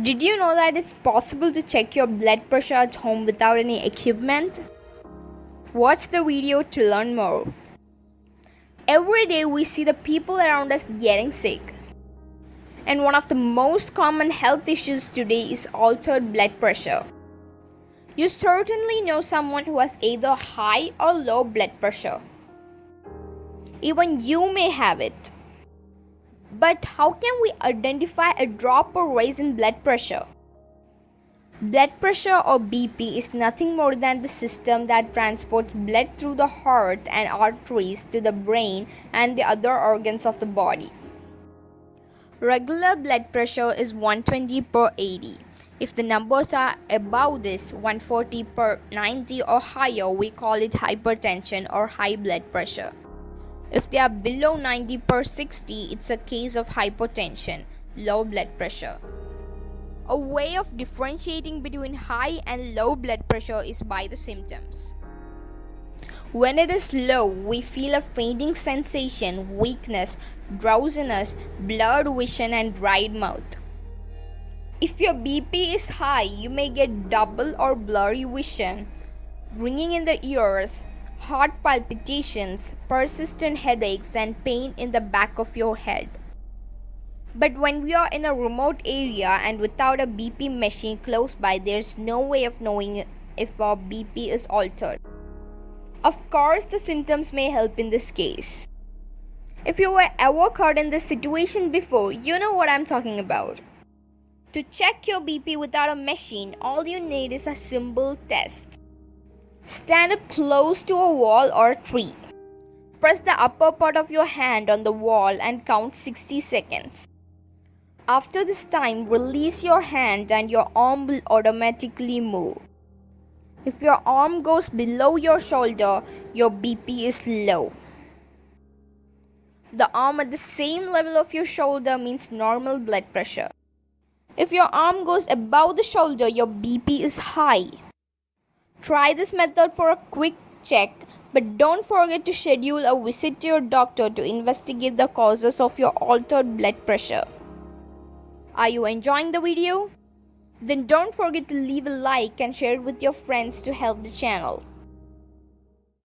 Did you know that it's possible to check your blood pressure at home without any equipment? Watch the video to learn more. Every day we see the people around us getting sick. And one of the most common health issues today is altered blood pressure. You certainly know someone who has either high or low blood pressure. Even you may have it. But how can we identify a drop or rise in blood pressure? Blood pressure or BP is nothing more than the system that transports blood through the heart and arteries to the brain and the other organs of the body. Regular blood pressure is 120 per 80. If the numbers are above this, 140 per 90 or higher, we call it hypertension or high blood pressure. If they are below 90 per 60, it's a case of hypotension, low blood pressure. A way of differentiating between high and low blood pressure is by the symptoms. When it is low, we feel a fainting sensation, weakness, drowsiness, blurred vision, and dried mouth. If your BP is high, you may get double or blurry vision, ringing in the ears, heart palpitations, persistent headaches, and pain in the back of your head. But when we are in a remote area and without a BP machine close by, there's no way of knowing if our BP is altered. Of course, the symptoms may help in this case. If you were ever caught in this situation before, you know what I'm talking about. To check your BP without a machine, all you need is a simple test. Stand up close to a wall or a tree. Press the upper part of your hand on the wall and count 60 seconds. After this time, release your hand and your arm will automatically move. If your arm goes below your shoulder, your BP is low. The arm at the same level of your shoulder means normal blood pressure. If your arm goes above the shoulder, your BP is high. Try this method for a quick check, but don't forget to schedule a visit to your doctor to investigate the causes of your altered blood pressure. Are you enjoying the video? Then don't forget to leave a like and share it with your friends to help the channel.